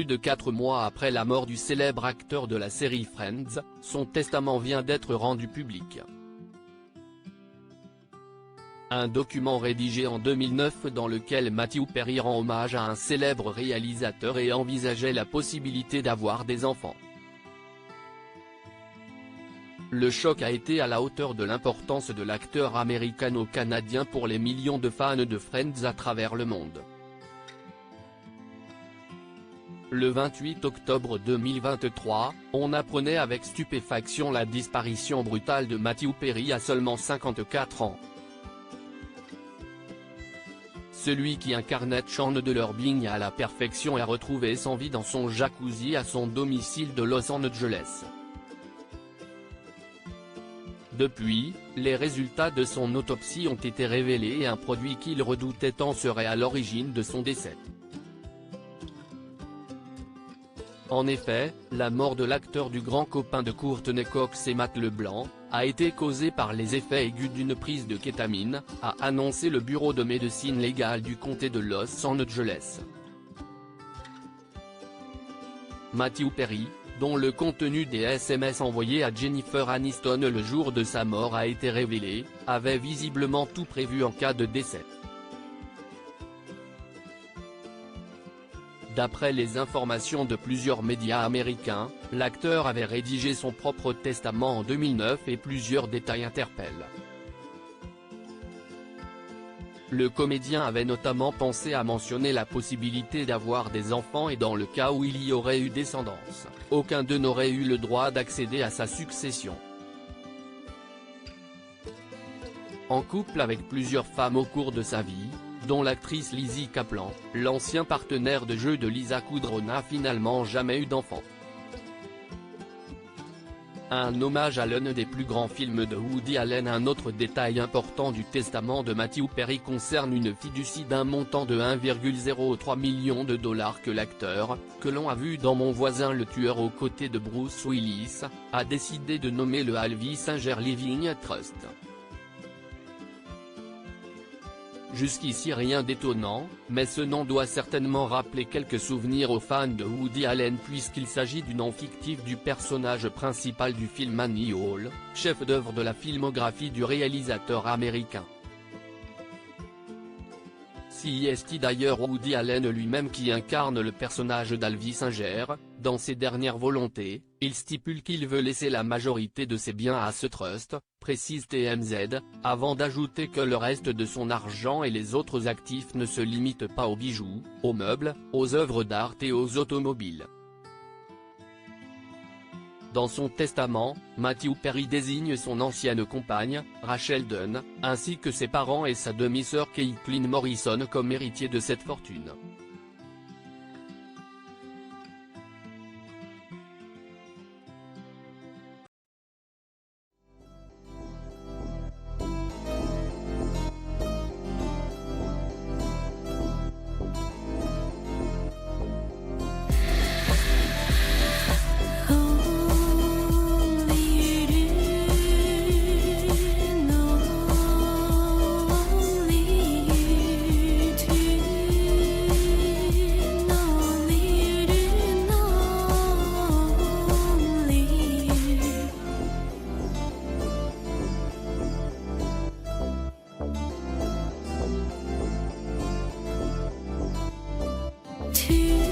plus de 4 mois après la mort du célèbre acteur de la série Friends, son testament vient d'être rendu public. Un document rédigé en 2009 dans lequel Matthew Perry rend hommage à un célèbre réalisateur et envisageait la possibilité d'avoir des enfants. Le choc a été à la hauteur de l'importance de l'acteur américano-canadien pour les millions de fans de Friends à travers le monde. Le 28 octobre 2023, on apprenait avec stupéfaction la disparition brutale de Matthew Perry à seulement 54 ans. Celui qui incarnait Chandler Bing à la perfection est retrouvé sans vie dans son jacuzzi à son domicile de Los Angeles. Depuis, les résultats de son autopsie ont été révélés et un produit qu'il redoutait tant serait à l'origine de son décès. En effet, la mort de l'acteur du grand copain de Courtney Cox et Matt LeBlanc, a été causée par les effets aigus d'une prise de kétamine, a annoncé le bureau de médecine légale du comté de Los Angeles. Matthew Perry, dont le contenu des SMS envoyés à Jennifer Aniston le jour de sa mort a été révélé, avait visiblement tout prévu en cas de décès. D'après les informations de plusieurs médias américains, l'acteur avait rédigé son propre testament en 2009 et plusieurs détails interpellent. Le comédien avait notamment pensé à mentionner la possibilité d'avoir des enfants et dans le cas où il y aurait eu descendance, aucun d'eux n'aurait eu le droit d'accéder à sa succession. En couple avec plusieurs femmes au cours de sa vie, dont l'actrice Lizzy Caplan, l'ancien partenaire de jeu de Lisa Kudrow n'a finalement jamais eu d'enfant. Un hommage à l'un des plus grands films de Woody Allen. Un autre détail important du testament de Matthew Perry concerne une fiducie d'un montant de 1,03 million de dollars que l'acteur, que l'on a vu dans Mon voisin le tueur aux côtés de Bruce Willis, a décidé de nommer le Alvy Singer Living Trust. Jusqu'ici rien d'étonnant, mais ce nom doit certainement rappeler quelques souvenirs aux fans de Woody Allen puisqu'il s'agit du nom fictif du personnage principal du film Annie Hall, chef-d'œuvre de la filmographie du réalisateur américain. C'est d'ailleurs Woody Allen lui-même qui incarne le personnage d'Alvy Singer. Dans ses dernières volontés, il stipule qu'il veut laisser la majorité de ses biens à ce trust, précise TMZ, avant d'ajouter que le reste de son argent et les autres actifs ne se limitent pas aux bijoux, aux meubles, aux œuvres d'art et aux automobiles. Dans son testament, Matthew Perry désigne son ancienne compagne, Rachel Dunn, ainsi que ses parents et sa demi-sœur Caitlin Morrison comme héritiers de cette fortune. To